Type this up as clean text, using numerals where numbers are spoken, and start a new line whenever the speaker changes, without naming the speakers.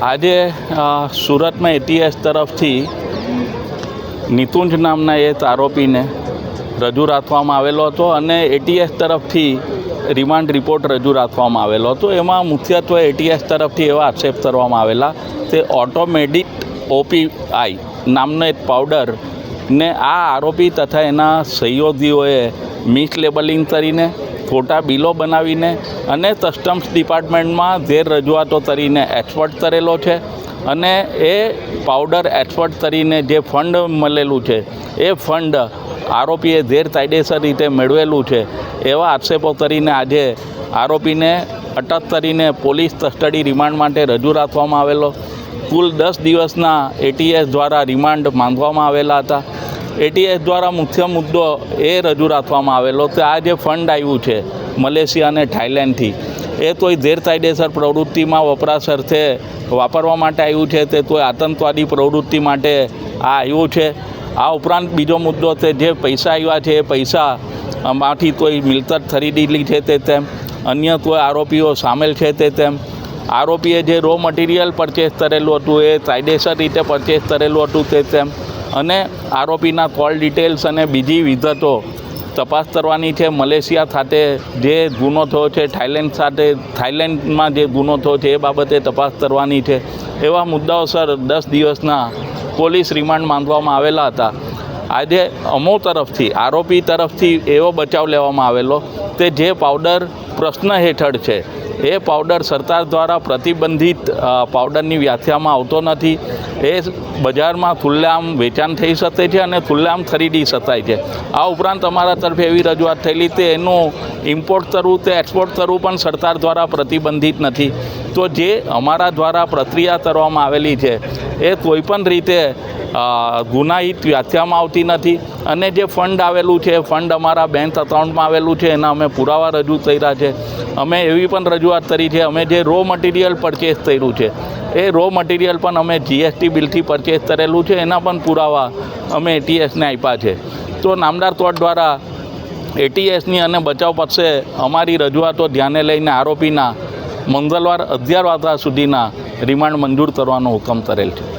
આજે सूरत में एटीएस तरफ थी निकुंज नामना एक आरोपी ने रजू राखवामां आवेलो हतो अने एटीएस तरफथी रिमांड रिपोर्ट रजू राखवामां आवेलो हतो। एमां मुख्यत्वे एटीएस तरफथी एवा आक्षेप करवामां आवेला ते ऑटोमेटिक ओपीआई नामनो एक पाउडर ने आ आरोपी तथा एना सहयोगीओए मिसलेबलिंग करीने खोटा बिलो बनावीने अने कस्टम्स डिपार्टमेंटमां गैर रजूआतो करीने एक्सपोर्ट करेलो छे अने ए पाउडर एक्सपोर्ट करीने जे फंड मळेलुं छे ए फंड आरोपीए गैरकायदेसर रीते मेळवेलुं छे एवा आक्षेपो करीने आजे आरोपीने अटक करीने पोलीस कस्टडी रिमांड माटे रजू राखवामां आवेलो। कुल 10 दिवसना एटीएस द्वारा रिमांड मांगवामां आवेला हता। एटीएस द्वारा मुख्य मुद्दो ए रजू राखवामां आवेलो कि आ जे फंड आव्युं छे मलेशिया ने थाईलेंडथी ए कोई गैरकायदेसर प्रवृत्तिमां वपराश अर्थे वापरवा माटे आव्युं छे ते कोई आतंकवादी प्रवृत्ति माटे आ आव्युं छे। आ उपरांत बीजो मुद्दो ते जे पैसा आव्या छे ए पैसा मांथी कोई मिलकत खरीदेली छे ते तेम अन्य कोई आरोपीओ सामेल छे ते तेम आरोपीए जे रॉ मटीरियल परचेस करेलुं हतुं ए कायदेसर रीते परचेस करेलुं हतुं ते तेम अने आरोपीना कॉल डिटेल्स अने बीजी विगतो तपास करवानी छे। मलेशिया खाते जे गुनो थयो छे थाईलेंडमां जे गुनो थयो छे ए बाबते तपास करवानी छे। एवा मुद्दाओसर 10 दिवसना पोलीस रिमांड मांगवामां आवेला हता। आजे अमो तरफथी आरोपी तरफथी एवो बचाव लेवामां आवेलो के जे पाउडर प्रश्न हेठळ छे ए पाउडर सरकार द्वारा प्रतिबंधित पाउडरनी व्याख्यामां आवतो नथी। ए बजारमां खुल्लेआम वेचाण थई शके छे अने खुल्लेआम खरीदी शकाय छे। आ उपरांत अमारा तरफे एवी रजूआत थयेली ते एनुं इम्पोर्ट करवुं ते एक्सपोर्ट करवुं पण सरकार द्वारा प्रतिबंधित नथी। तो जे अमारा द्वारा प्रक्रिया करवामां आवेली छे ए कोईपण रीते गुनाहित व्याख्यामां आवती नथी अने जे फंड आवेलुं छे फंड अमारा बैंक अकाउंटमां आवेलुं छे एना अमे पुरावा रजू कर्या छे। अमे एवी पण रजूआत करी छे अमे जे रॉ मटीरियल परचेस कर्युं छे ए रॉ मटीरियल पण अमे जीएसटी बिलथी परचेस करेलुं छे एना पण पुरावा अमे एटीएसने आप्या छे। तो नामदार कोर्ट द्वारा एटीएसनी अने बचाव पक्षे अमारी रजूआतो ध्याने लईने आरोपीना मंगलवार 11 वाग्या सुधीना रिमांड मंजूर करवानो हुकम करेल छे।